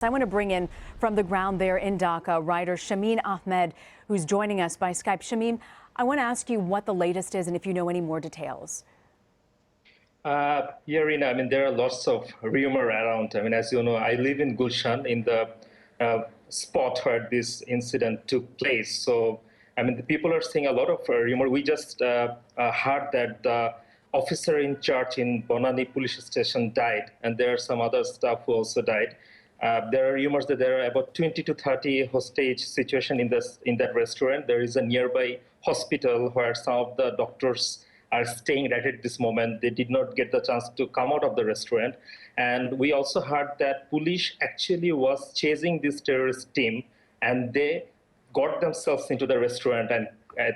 I want to bring in from the ground there in Dhaka writer Shamim Aj, who's joining us by Skype. Shamim, I want to ask you what the latest is and if you know any more details. Yeah, Rina, there are lots of rumor around. As you know, I live in Gulshan, in the spot where this incident took place. So, the people are saying a lot of rumor. We just heard that the officer in charge in Bonani police station died, and there are some other staff who also died. There are rumors that there are about 20 to 30 hostage situation in that restaurant. There is a nearby hospital where some of the doctors are staying right at this moment. They did not get the chance to come out of the restaurant. And we also heard that police actually was chasing this terrorist team, and they got themselves into the restaurant, and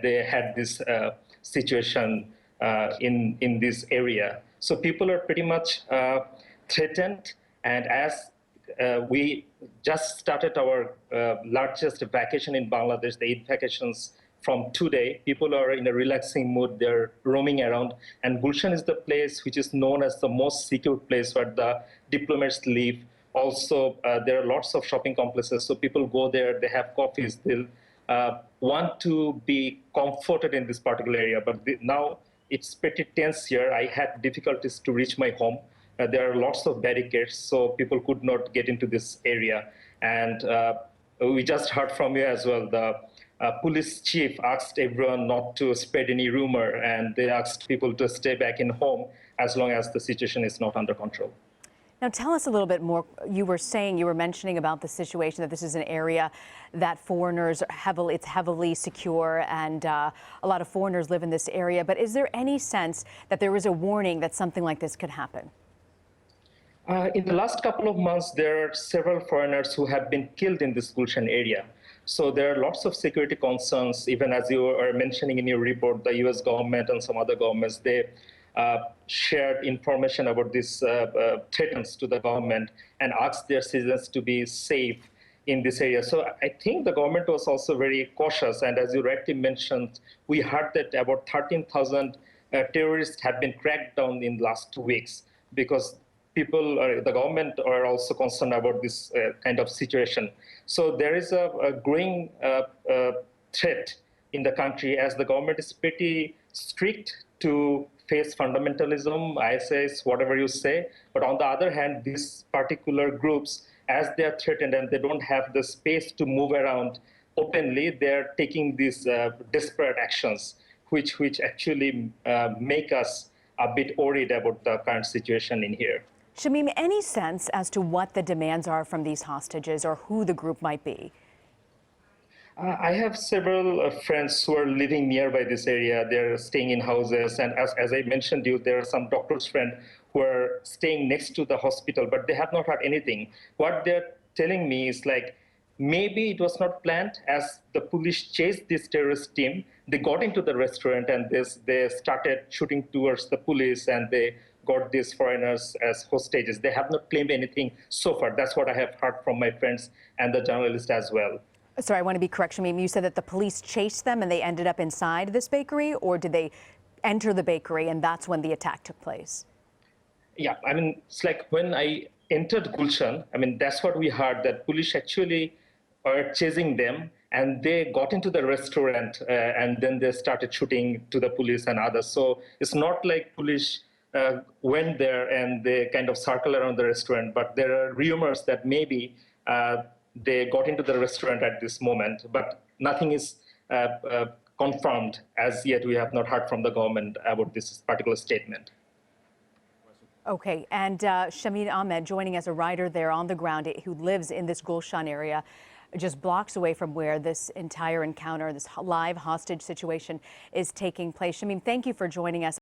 they had this situation in this area. So people are pretty much threatened, and as we just started our largest vacation in Bangladesh, the Eid vacations from today. People are in a relaxing mood. They're roaming around. And Gulshan is the place which is known as the most secure place where the diplomats live. Also, there are lots of shopping complexes. So people go there, they have coffees. They'll want to be comforted in this particular area. But now it's pretty tense here. I had difficulties to reach my home. There are lots of barricades, so people could not get into this area. And we just heard from you as well. The police chief asked everyone not to spread any rumor, and they asked people to stay back in home as long as the situation is not under control. Now, tell us a little bit more. You were mentioning about the situation, that this is an area that foreigners it's heavily secure, and a lot of foreigners live in this area. But is there any sense that there is a warning that something like this could happen? In the last couple of months, there are several foreigners who have been killed in this Gulshan area. So there are lots of security concerns. Even as you are mentioning in your report, the US government and some other governments, they shared information about these threats to the government and asked their citizens to be safe in this area. So I think the government was also very cautious. And as you rightly mentioned, we heard that about 13,000 terrorists have been cracked down in the last 2 weeks, because the government are also concerned about this kind of situation. So there is a growing threat in the country, as the government is pretty strict to face fundamentalism, ISIS, whatever you say. But on the other hand, these particular groups, as they are threatened and they don't have the space to move around openly, they're taking these desperate actions, which actually make us a bit worried about the current situation in here. Shamim, any sense as to what the demands are from these hostages or who the group might be? I have several friends who are living nearby this area. They're staying in houses. And as I mentioned you, there are some doctors' friends who are staying next to the hospital, but they have not heard anything. What they're telling me is like, maybe it was not planned. As the police chased this terrorist team, they got into the restaurant and they started shooting towards the police, and they got these foreigners as hostages. They have not claimed anything so far. That's what I have heard from my friends and the journalists as well. Sorry, I want to be correct, Shamim. You said that the police chased them and they ended up inside this bakery, or did they enter the bakery and that's when the attack took place? Yeah, it's like when I entered Gulshan, that's what we heard, that police actually are chasing them, and they got into the restaurant and then they started shooting to the police and others. So it's not like police went there and they kind of circle around the restaurant, but there are rumors that maybe they got into the restaurant at this moment, but nothing is confirmed as yet. We have not heard from the government about this particular statement. Okay, and Shamim Aj joining as a writer there on the ground who lives in this Gulshan area, just blocks away from where this entire encounter, this live hostage situation is taking place. Shamim, thank you for joining us.